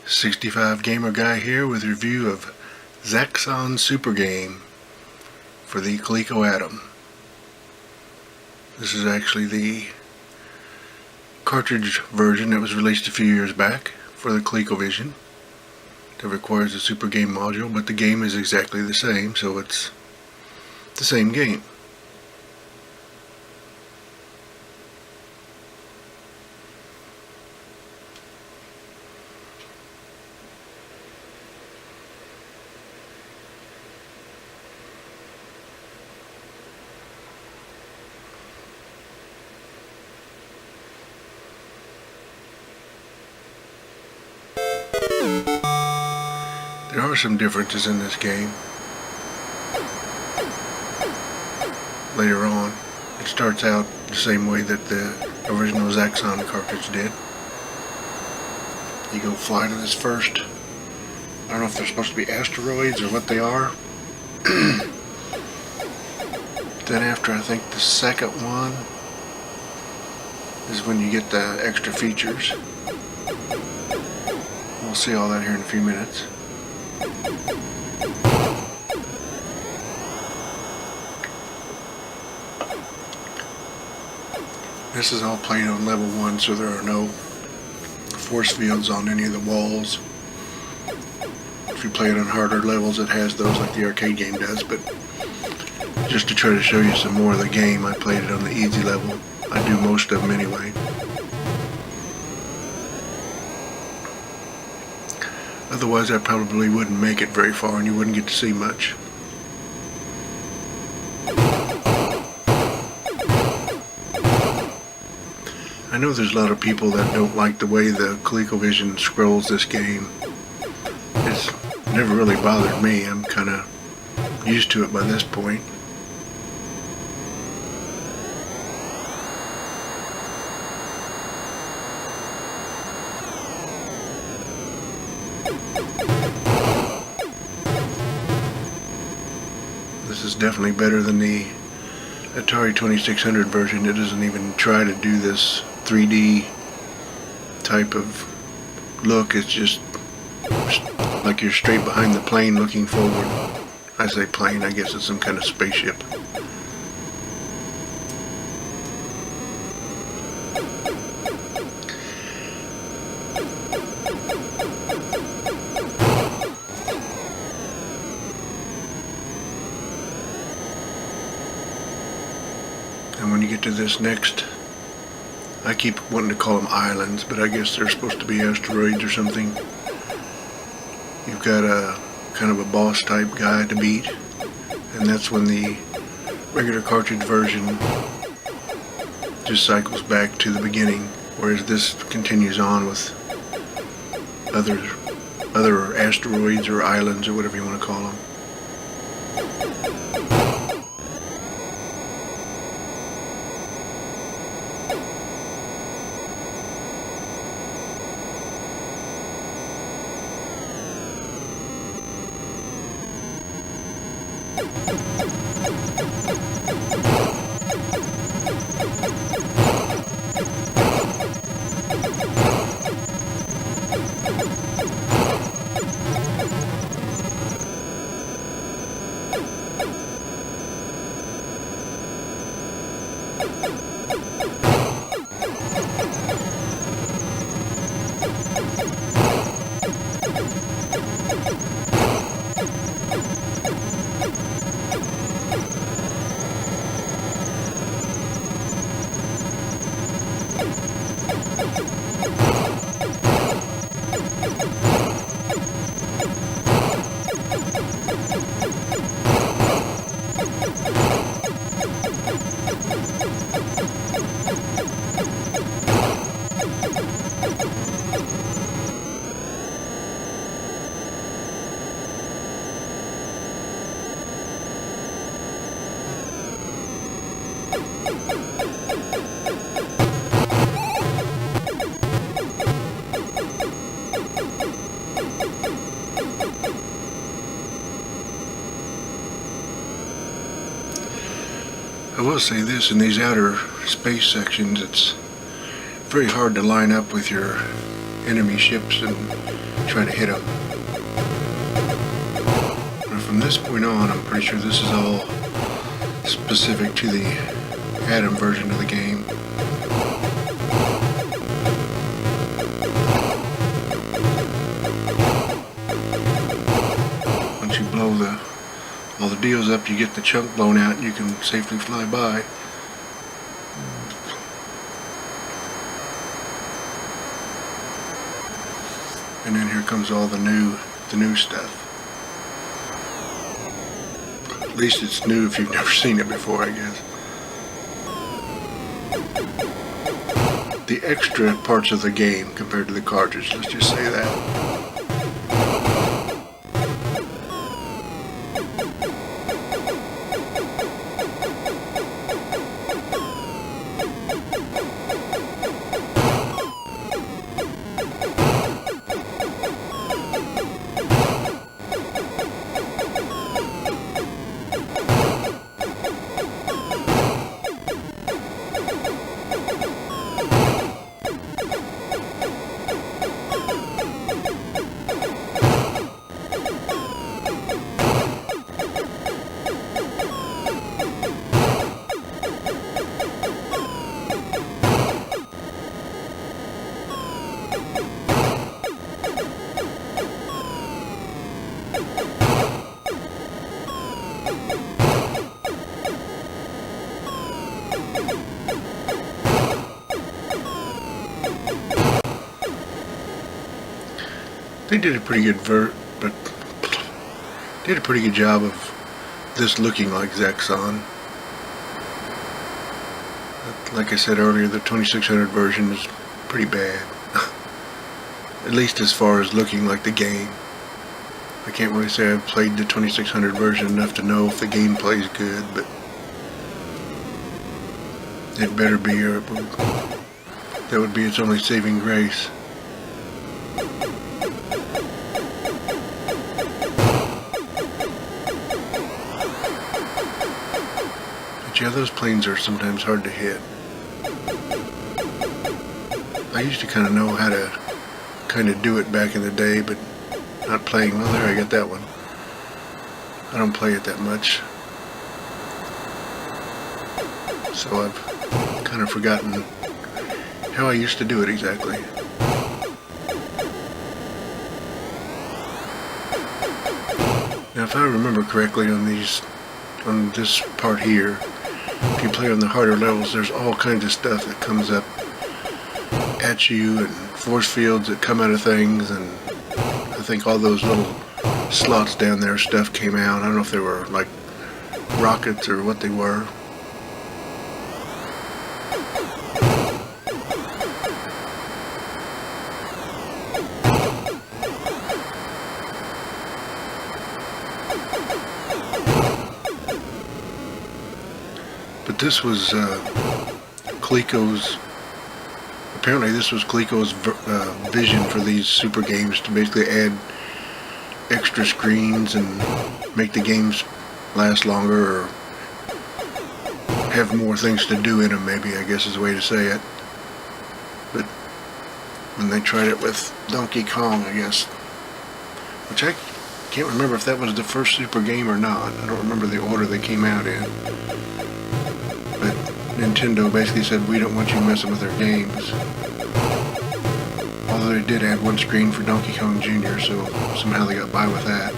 65 Gamer Guy here with a review of Zaxxon Super Game for the Coleco Adam. This is actually the cartridge version that was released a few years back for the ColecoVision. That requires a Super Game module, but the game is exactly the same, so it's the same game. There are some differences in this game. Later on, it starts out the same way that the original Zaxxon cartridge did. You go fly to this first, I don't know if they're supposed to be asteroids or what they are. Then after, I think the second one is when you get the extra features. We'll see all that here in a few minutes. This is all played on level 1, so there are no force fields on any of the walls. If you play it on harder levels, it has those like the arcade game does, but just to try to show you some more of the game, I played it on the easy level. I do most of them anyway. Otherwise, I probably wouldn't make it very far and you wouldn't get to see much. I know there's a lot of people that don't like the way the ColecoVision scrolls this game. It's never really bothered me. I'm kind of used to it by this point. This is definitely better than the Atari 2600 version. It doesn't even try to do this 3D type of look. It's just like you're straight behind the plane looking forward. I say plane, I guess it's some kind of spaceship. And when you get to this next, I keep wanting to call them islands, but I guess they're supposed to be asteroids or something. You've got a kind of a boss type guy to beat, and that's when the regular cartridge version just cycles back to the beginning, whereas this continues on with other asteroids or islands or whatever you want to call them. I will say this, in these outer space sections, it's very hard to line up with your enemy ships and try to hit them. But from this point on, I'm pretty sure this is all specific to the Adam version of the game. Once you blow all the deals up, you get the chunk blown out and you can safely fly by. And then here comes all the new stuff. At least it's new if you've never seen it before, I guess. The extra parts of the game compared to the cartridge, let's just say that. They did a pretty good job of this looking like Zaxxon. Like I said earlier, the 2600 version is pretty bad. At least as far as looking like the game. I can't really say I've played the 2600 version enough to know if the gameplay is good, but it better be, or that would be its only saving grace. But yeah, those planes are sometimes hard to hit. I used to kind of know how to do it back in the day, but not playing. Well, there, I got that one. I don't play it that much, so I've kind of forgotten how I used to do it exactly. Now, if I remember correctly, on this part here, if you play on the harder levels, there's all kinds of stuff that comes up at you, and force fields that come out of things, and I think all those little slots down there, stuff came out. I don't know if they were like rockets or what they were. But this was Coleco's. Apparently this was Coleco's vision for these super games, to basically add extra screens and make the games last longer, or have more things to do in them, maybe, I guess is the way to say it. But when they tried it with Donkey Kong, I guess, which I can't remember if that was the first super game or not. I don't remember the order they came out in. But Nintendo basically said, we don't want you messing with our games. Although they did add one screen for Donkey Kong Jr., so somehow they got by with that.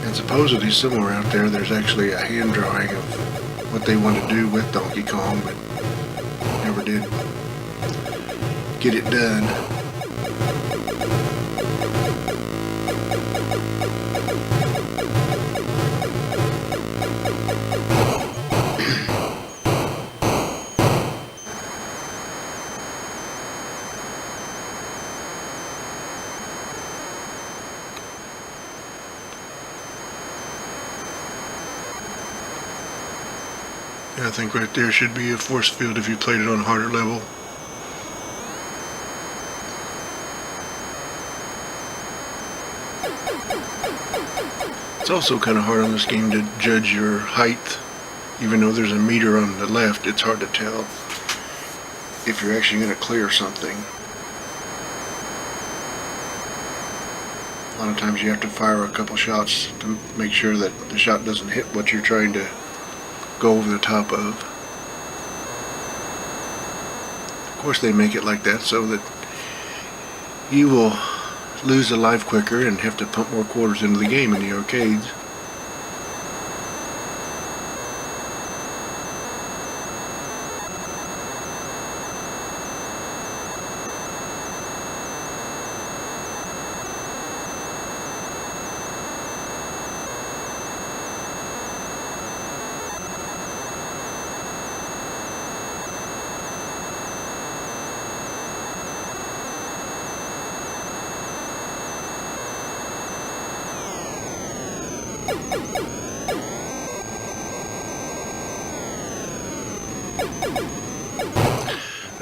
And supposedly somewhere out there, there's actually a hand drawing of what they want to do with Donkey Kong, but never did get it done. I think right there should be a force field if you played it on a harder level. It's also kind of hard on this game to judge your height. Even though there's a meter on the left, it's hard to tell if you're actually going to clear something. A lot of times you have to fire a couple shots to make sure that the shot doesn't hit what you're trying to go over the top of. Of course they make it like that so that you will lose a life quicker and have to pump more quarters into the game in the arcades.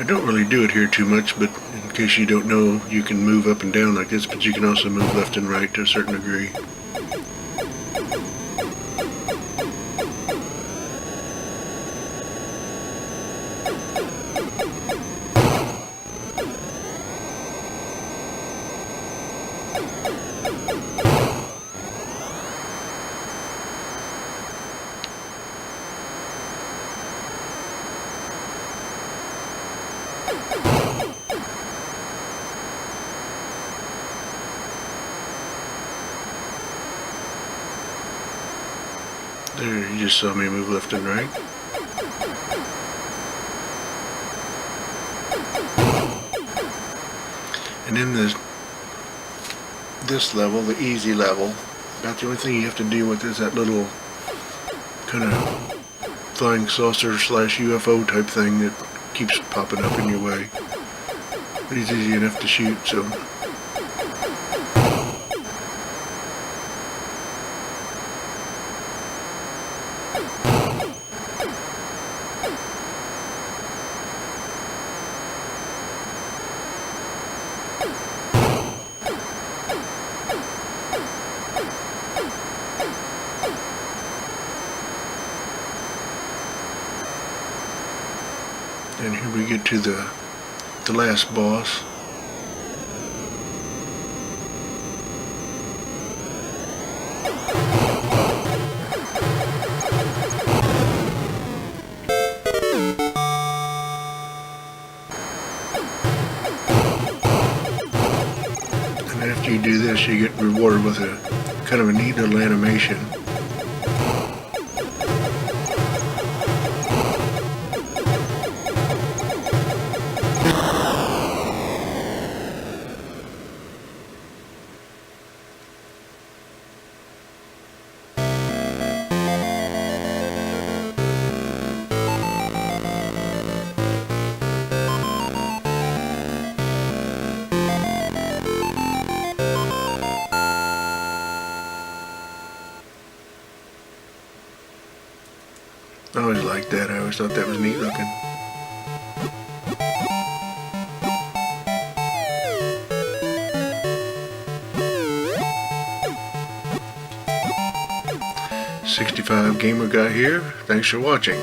I don't really do it here too much, but in case you don't know, you can move up and down like this, but you can also move left and right to a certain degree. There, you just saw me move left and right. And in this level, the easy level, about the only thing you have to deal with is that little kind of flying saucer slash UFO type thing that keeps popping up in your way. But he's easy enough to shoot, so. And here we get to the last boss. And after you do this, you get rewarded with a kind of a neat little animation. I always liked that. I always thought that was neat looking. #65 Gamer Guy here. Thanks for watching.